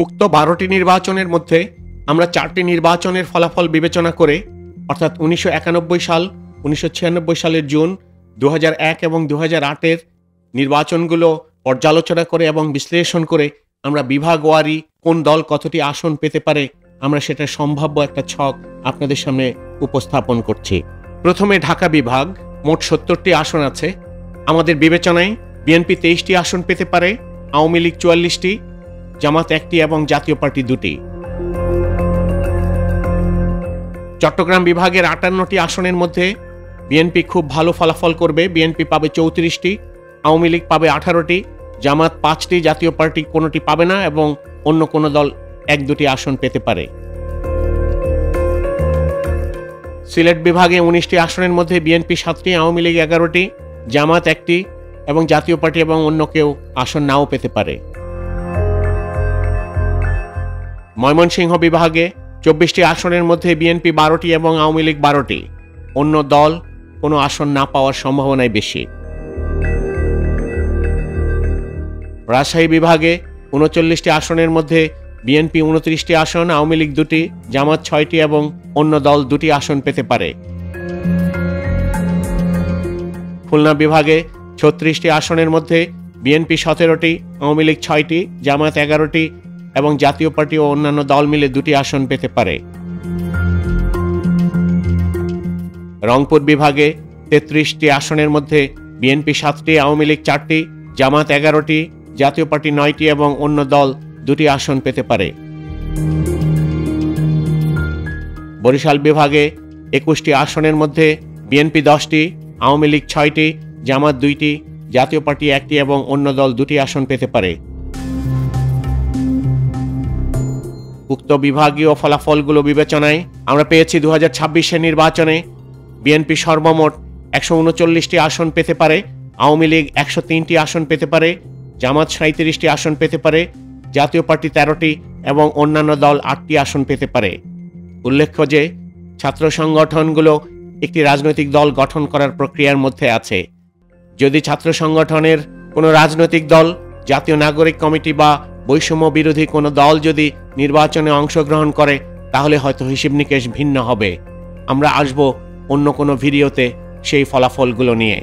উক্ত ১২টি নির্বাচনের মধ্যে আমরা ৪টি নির্বাচনের ফলাফল বিবেচনা করে অর্থাৎ ১৯৯১ সাল, ১৯৯৬ সালের জুন, ২০০১ এবং ২০০৮-এর নির্বাচনগুলো পর্যালোচনা করে এবং বিশ্লেষণ করে আমরা বিভাগওয়ারি কোন দল কতটি আসন পেতে পারে আমরা সেটা সম্ভাব্য একটা ছক আপনাদের সামনে উপস্থাপন করছি। প্রথমে ঢাকা বিভাগ, মোট ৭০টি আসন আছে। আমাদের বিবেচনায় বিএনপি ২৩টি আসন পেতে পারে, আওয়ামী লীগ ৪৪টি, জামাত ১টি এবং জাতীয় পার্টি ২টি। চট্টগ্রাম বিভাগের ৫৮টি আসনের মধ্যে বিএনপি খুব ভালো ফলাফল করবে, বিএনপি পাবে ৩৪টি, আওয়ামী লীগ পাবে ১৮টি, জামাত ৫টি, জাতীয় পার্টি কোনোটি পাবে না এবং অন্য কোনো দল ১-২টি আসন পেতে পারে। সিলেট বিভাগে ১৯টি আসনের মধ্যে বিএনপি ৭টি, আওয়ামী লীগ ১১টি, জামাত ১টি এবং জাতীয় পার্টি এবং অন্য কেউ আসন নাও পেতে পারে। ময়মনসিংহ বিভাগে ২৪টি আসনের মধ্যে বিএনপি ১২টি এবং আওয়ামী লীগ ১২টি, অন্য দল কোনো আসন না পাওয়ার সম্ভাবনাই বেশি। রাজশাহী বিভাগে ৩৯টি আসনের মধ্যে বিএনপি ২৯টি আসন, আওয়ামী লীগ ২টি, জামাত ৬টি এবং অন্য দল ২টি আসন পেতে পারে। খুলনা বিভাগে ৩৬টি আসনের মধ্যে বিএনপি ১৭টি, আওয়ামী লীগ ৬টি, জামাত ১১টি এবং জাতীয় পার্টি ও অন্যান্য দল মিলে ২টি আসন পেতে পারে। রংপুর বিভাগে ৩৩টি আসনের মধ্যে বিএনপি ৭টি, আওয়ামী লীগ ৪টি, জামাত ১১টি, জাতীয় পার্টি ৯টি এবং অন্য দল ২টি আসন পেতে পারে। বরিশাল বিভাগে ২১টি আসনের মধ্যে বিএনপি ১০টি, আওয়ামী লীগ ৬টি, জামাত ২টি, জাতীয় পার্টি ১টি এবং অন্য দল ২টি আসন পেতে পারে। উক্ত বিভাগীয় ফলাফলগুলো বিবেচনায় আমরা পেয়েছি ২০২৬-এর নির্বাচনে বিএনপি সর্বমোট ১৩৯টি আসন পেতে পারে, আওয়ামী লীগ ১০৩টি আসন পেতে পারে, জামাত ৩৭টি আসন পেতে পারে, জাতীয় পার্টি ১৩টি এবং অন্যান্য দল ৮টি আসন পেতে পারে। উল্লেখ্য যে ছাত্র সংগঠনগুলো একটি রাজনৈতিক দল গঠন করার প্রক্রিয়ার মধ্যে আছে। যদি ছাত্র সংগঠনের কোনো রাজনৈতিক দল, জাতীয় নাগরিক কমিটি বা বৈষম্য বিরোধী কোনো দল যদি নির্বাচনে অংশগ্রহণ করে তাহলে হয়তো হিসেব নিকেশ ভিন্ন হবে। আমরা আসব অন্য কোনো ভিডিওতে সেই ফলাফলগুলো নিয়ে।